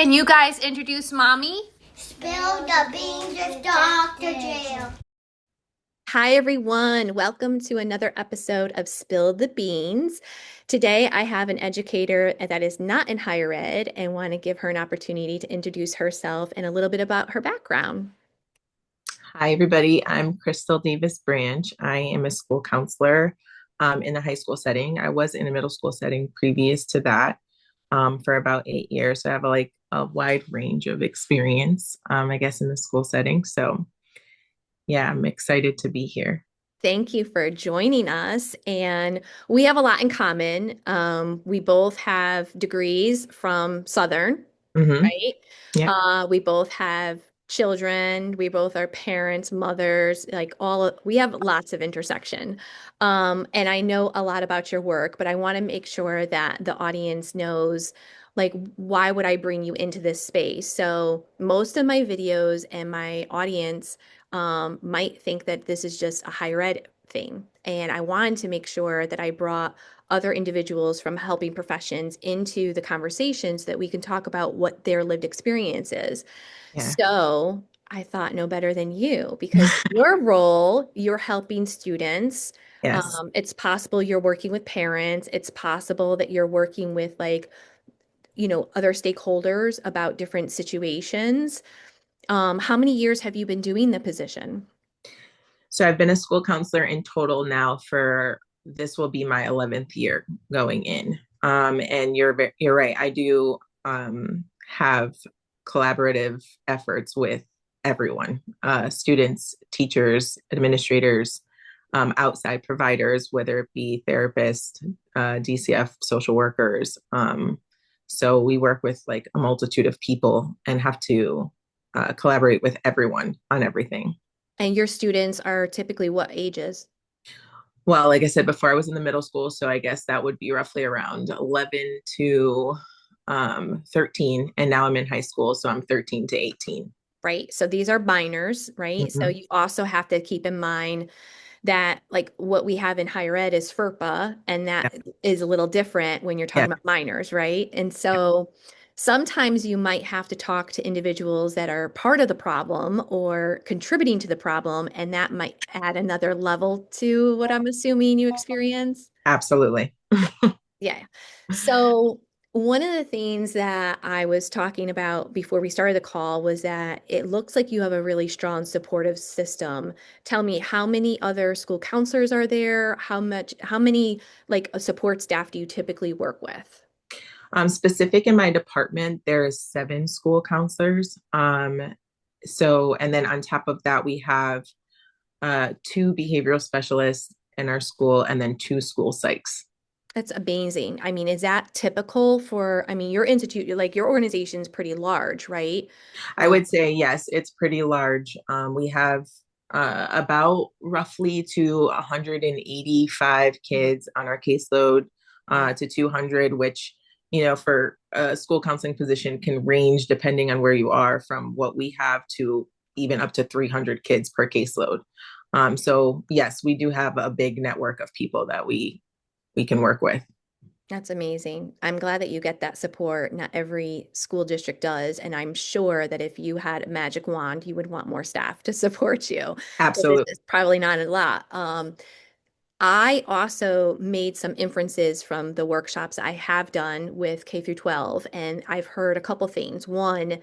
Can you guys introduce Mommy? Spill the beans with Dr. Jail. Hi, everyone. Welcome to another episode of Spill the Beans. Today, I have an educator that is not in higher ed and want to give her an opportunity to introduce herself and a little bit about her background. Hi, everybody. I'm Crystal Davis Branch. I am a school counselor in the high school setting. I was in a middle school setting previous to that for about 8 years. So I have a wide range of experience, I guess, in the school setting. So yeah, I'm excited to be here. Thank you for joining us. And we have a lot in common. We both have degrees from Southern, Hmm. right? Yeah. We both have children. We both are parents, mothers, we have lots of intersection. And I know a lot about your work, but I want to make sure that the audience knows, why would I bring you into this space? So most of my videos and my audience might think that this is just a higher ed thing. And I wanted to make sure that I brought other individuals from helping professions into the conversations that we can talk about what their lived experience is. Yeah. So I thought no better than you because your role, you're helping students. Yes. It's possible you're working with parents. It's possible that you're working with other stakeholders about different situations. How many years have you been doing the position? So I've been a school counselor in total now for this will be my 11th year going in. And you're right. I do have collaborative efforts with everyone, students, teachers, administrators, outside providers, whether it be therapists, DCF, social workers. So we work with like a multitude of people and have to collaborate with everyone on everything. And your students are typically what ages? Well, like I said before, I was in the middle school, so I guess that would be roughly around 11 to 13. And now I'm in high school, so I'm 13 to 18. Right. So these are minors, right? So Mhm. you also have to keep in mind that like what we have in higher ed is FERPA, and Yeah, that is a little different when you're yeah, talking about minors, right? And yeah. so sometimes you might have to talk to individuals that are part of the problem or contributing to the problem, and that might add another level to what I'm assuming you experience. Absolutely. Yeah. So one of the things that I was talking about before we started the call was that it looks like you have a really strong supportive system. Tell me, how many other school counselors are there? How many support staff do you typically work with? Specific in my department, there's 7 school counselors. And then on top of that, we have 2 behavioral specialists in our school, and then 2 school psychs. That's amazing. I mean, is that typical for, I mean, your institute, like your organization's pretty large, right? I would say yes, it's pretty large. We have about roughly to 185 kids on our caseload, Wow. to 200, which, for a school counseling position can range depending on where you are from what we have to even up to 300 kids per caseload. So yes, we do have a big network of people that we can work with. That's amazing. I'm glad that you get that support. Not every school district does. And I'm sure that if you had a magic wand, you would want more staff to support you. But this Absolutely. is probably not a lot. I also made some inferences from the workshops I have done with K through 12, and I've heard a couple things. One,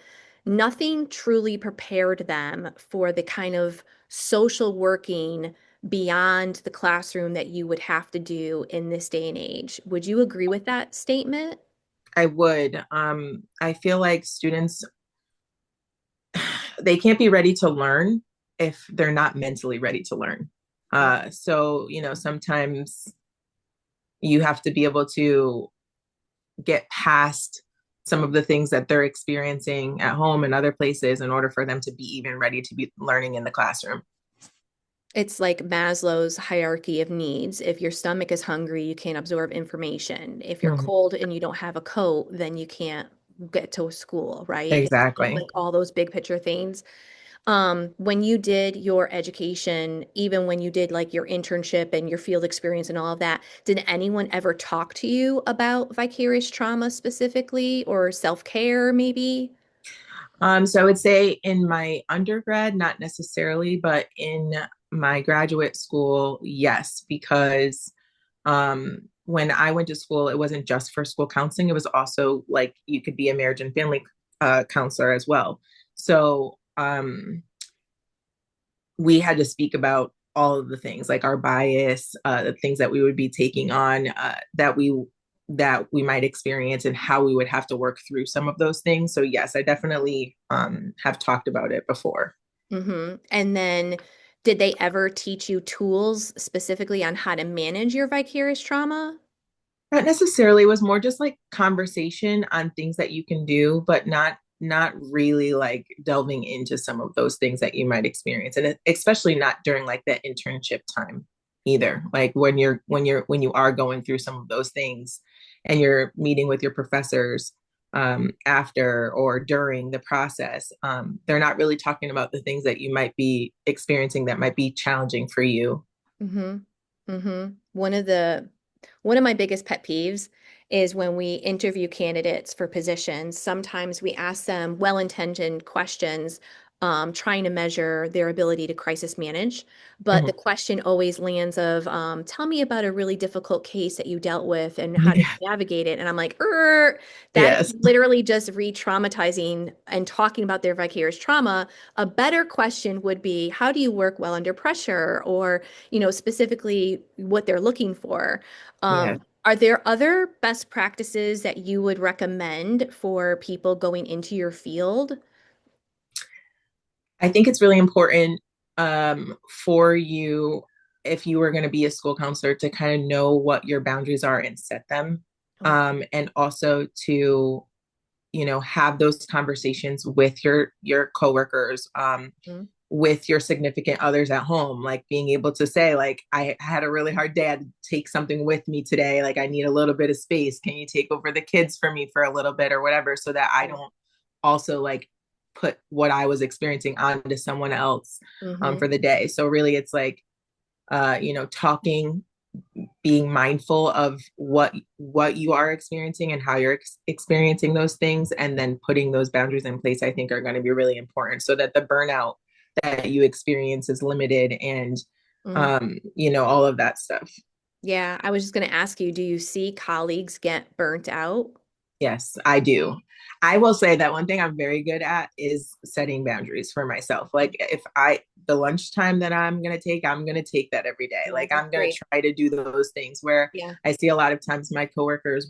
nothing truly prepared them for the kind of social working beyond the classroom that you would have to do in this day and age. Would you agree with that statement? I would. I feel like students, they can't be ready to learn if they're not mentally ready to learn. So, sometimes you have to be able to get past some of the things that they're experiencing at home and other places in order for them to be even ready to be learning in the classroom. It's like Maslow's hierarchy of needs. If your stomach is hungry, you can't absorb information. If you're Mhm. cold and you don't have a coat, then you can't get to school, right? It's Exactly. like all those big picture things. When you did your education, even when you did like your internship and your field experience and all of that, did anyone ever talk to you about vicarious trauma specifically or self-care maybe? So I would say in my undergrad, not necessarily, but in my graduate school, yes, because when I went to school, it wasn't just for school counseling. It was also like you could be a marriage and family counselor as well. So we had to speak about all of the things like our bias, the things that we would be taking on, that we might experience, and how we would have to work through some of those things. So yes, I definitely have talked about it before. And then did they ever teach you tools specifically on how to manage your vicarious trauma? Not necessarily. It was more just like conversation on things that you can do, but not really like delving into some of those things that you might experience, and especially not during like that internship time either. Like when you are going through some of those things, and you're meeting with your professors after or during the process, they're not really talking about the things that you might be experiencing that might be challenging for you. Mm-hmm. Mm-hmm. One of my biggest pet peeves is when we interview candidates for positions. Sometimes we ask them well-intentioned questions, trying to measure their ability to crisis manage. But the Mhm. question always lands of, tell me about a really difficult case that you dealt with and how did Yeah. you navigate it? And I'm like, that is Yes. literally just re-traumatizing and talking about their vicarious trauma. A better question would be, how do you work well under pressure? Or specifically what they're looking for. Yeah. Are there other best practices that you would recommend for people going into your field? I think it's really important for you, if you were going to be a school counselor, to kind of know what your boundaries are and set them. Oh, And also to, have those conversations with your coworkers, mhm. with your significant others at home, like being able to say, like, I had a really hard day. I had to take something with me today. Like, I need a little bit of space. Can you take over the kids for me for a little bit or whatever, so that I don't also like put what I was experiencing onto someone else Mm-hmm. for the day. So really it's like talking, being mindful of what you are experiencing and how you're experiencing those things, and then putting those boundaries in place, I think are going to be really important, so that the burnout that you experience is limited, and Mm. all of that stuff. Yeah, I was just going to ask you, do you see colleagues get burnt out? Yes, I do. I will say that one thing I'm very good at is setting boundaries for myself. Like, if the lunchtime that I'm going to take that every day. Yeah, Like, that's I'm going to great. try to do those things where Yeah. I see a lot of times my coworkers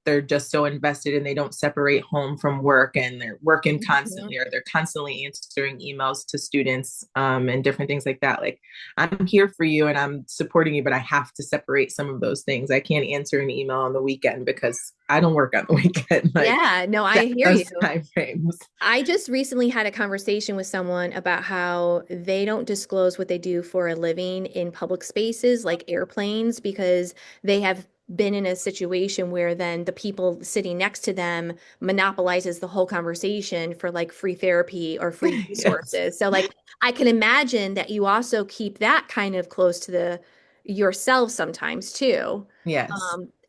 they're just so invested, and they don't separate home from work, and they're working Mhm. constantly, or they're constantly answering emails to students, and different things like that. Like, I'm here for you and I'm supporting you, but I have to separate some of those things. I can't answer an email on the weekend because I don't work on the weekend. Like, Yeah, no, I set hear you. those time frames. I just recently had a conversation with someone about how they don't disclose what they do for a living in public spaces like airplanes because they have been in a situation where then the people sitting next to them monopolizes the whole conversation for like free therapy or free Yes. resources. So like I can imagine that you also keep that kind of close to the yourself sometimes too. Yes.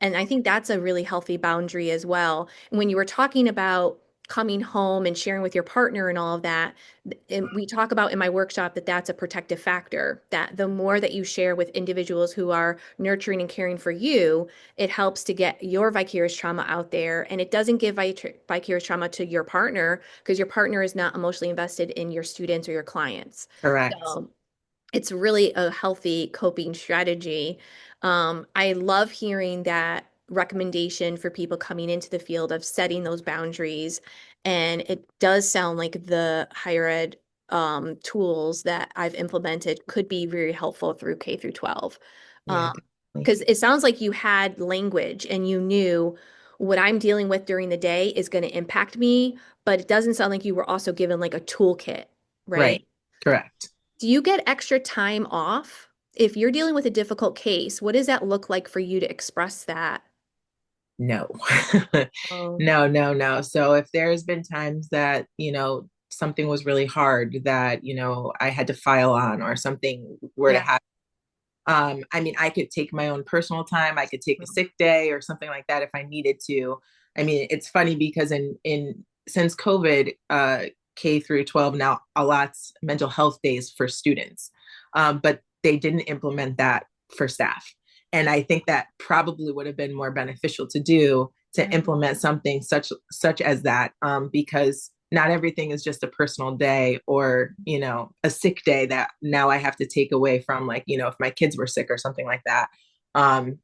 And I think that's a really healthy boundary as well. And when you were talking about coming home and sharing with your partner and all of that, and we talk about in my workshop that that's a protective factor, that the more that you share with individuals who are nurturing and caring for you, it helps to get your vicarious trauma out there. And it doesn't give vicarious trauma to your partner because your partner is not emotionally invested in your students or your clients. Correct. So it's really a healthy coping strategy. I love hearing that recommendation for people coming into the field of setting those boundaries. And it does sound like the higher ed tools that I've implemented could be very helpful through K through 12. Yeah, definitely. Because it sounds like you had language and you knew what I'm dealing with during the day is going to impact me, but it doesn't sound like you were also given like a toolkit, right? Right. Correct. Do you get extra time off? If you're dealing with a difficult case, what does that look like for you to express that? No. Oh, No, no, no. So if there's been times that, something was really hard that, I had to file on or something were to Yeah. happen. I mean, I could take my own personal time. I could take a sick day or something like that if I needed to. I mean, it's funny because in since COVID, K through 12 now allots mental health days for students, but they didn't implement that for staff. And I think that probably would have been more beneficial to do to Right. implement something such as that, because not everything is just a personal day or a sick day that now I have to take away from, like, if my kids were sick or something like that.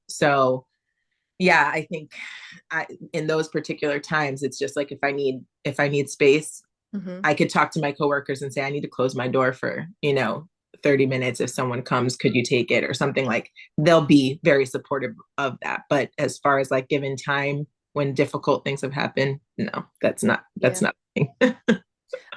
So yeah, I think in those particular times, it's just like if I need space, Hmm. I could talk to my coworkers and say I need to close my door for 30 minutes. If someone comes, could you take it or something? Like, they'll be very supportive of that. But as far as like given time when difficult things have happened, no, that's Yeah. not.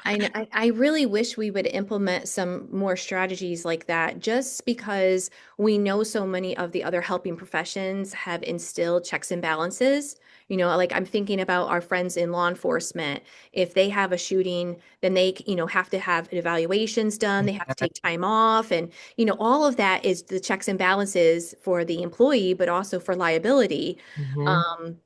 I really wish we would implement some more strategies like that, just because we know so many of the other helping professions have instilled checks and balances. Like I'm thinking about our friends in law enforcement. If they have a shooting, then they, have to have evaluations done. They have to take time off. And, all of that is the checks and balances for the employee, but also for liability. Mhm. Um,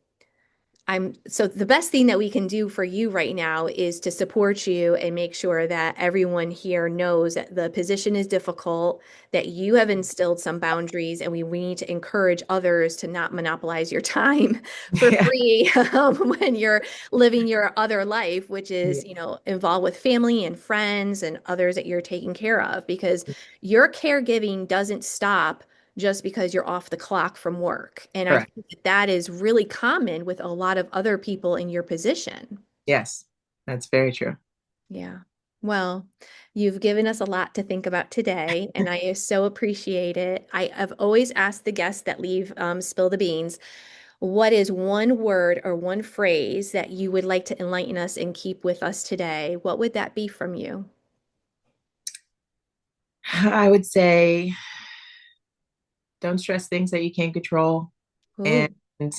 so the best thing that we can do for you right now is to support you and make sure that everyone here knows that the position is difficult, that you have instilled some boundaries, and we need to encourage others to not monopolize your time for Yeah. free when you're living your other life, which is, Yeah. involved with family and friends and others that you're taking care of, because your caregiving doesn't stop just because you're off the clock from work. And I Correct. think that that is really common with a lot of other people in your position. Yes, that's very true. Yeah. Well, you've given us a lot to think about today, and I so appreciate it. I have always asked the guests that leave Spill the Beans, what is one word or one phrase that you would like to enlighten us and keep with us today? What would that be from you? I would say don't stress things that you can't control, and Oh,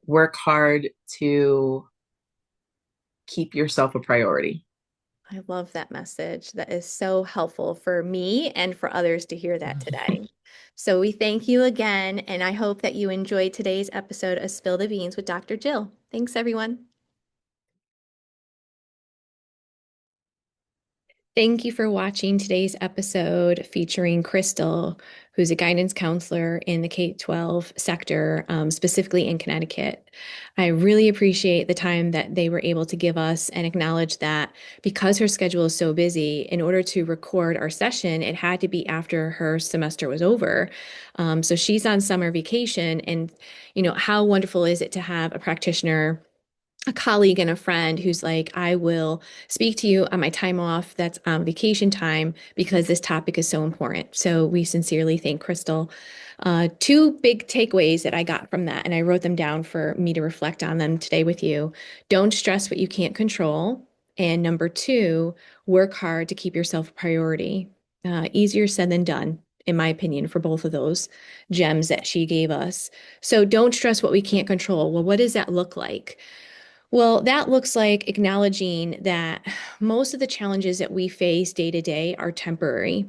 work hard to keep yourself a priority. I love that message. That is so helpful for me and for others to hear that today. So we thank you again, and I hope that you enjoyed today's episode of Spill the Beans with Dr. Jill. Thanks, everyone. Thank you for watching today's episode featuring Crystal, who's a guidance counselor in the K-12 sector, specifically in Connecticut. I really appreciate the time that they were able to give us and acknowledge that because her schedule is so busy, in order to record our session, it had to be after her semester was over. So she's on summer vacation, and how wonderful is it to have a practitioner, a colleague and a friend who's like, I will speak to you on my time off. That's vacation time because this topic is so important. So we sincerely thank Crystal. Two big takeaways that I got from that, and I wrote them down for me to reflect on them today with you. Don't stress what you can't control. And number two, work hard to keep yourself a priority. Easier said than done, in my opinion, for both of those gems that she gave us. So don't stress what we can't control. Well, what does that look like? Well, that looks like acknowledging that most of the challenges that we face day to day are temporary.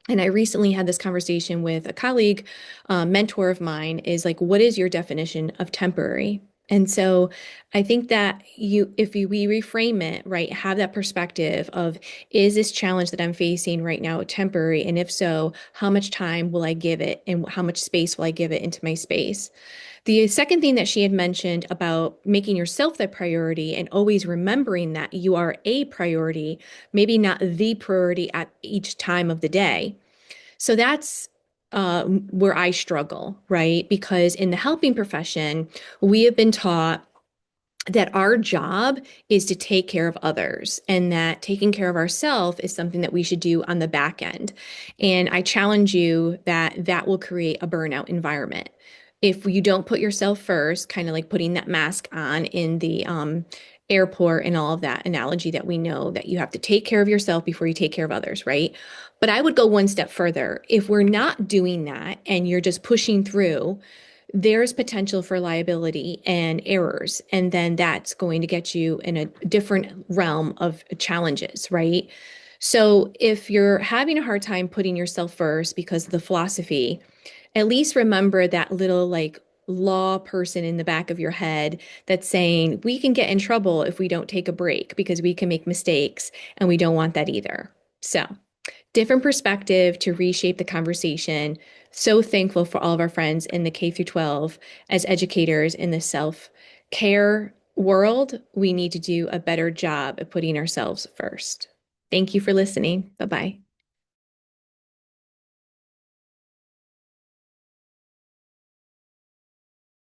And I recently had this conversation with a colleague, mentor of mine, is like, what is your definition of temporary? And so I think that we reframe it, right, have that perspective of, is this challenge that I'm facing right now temporary? And if so, how much time will I give it and how much space will I give it into my space? The second thing that she had mentioned about making yourself the priority and always remembering that you are a priority, maybe not the priority at each time of the day. So that's where I struggle, right? Because in the helping profession, we have been taught that our job is to take care of others and that taking care of ourselves is something that we should do on the back end. And I challenge you that that will create a burnout environment. If you don't put yourself first, kind of like putting that mask on in the airport and all of that analogy that we know that you have to take care of yourself before you take care of others, right? But I would go one step further. If we're not doing that and you're just pushing through, there's potential for liability and errors. And then that's going to get you in a different realm of challenges, right? So if you're having a hard time putting yourself first because of the philosophy, at least remember that little like law person in the back of your head that's saying we can get in trouble if we don't take a break because we can make mistakes and we don't want that either. So, different perspective to reshape the conversation. So thankful for all of our friends in the K through 12 as educators in the self-care world. We need to do a better job at putting ourselves first. Thank you for listening. Bye-bye.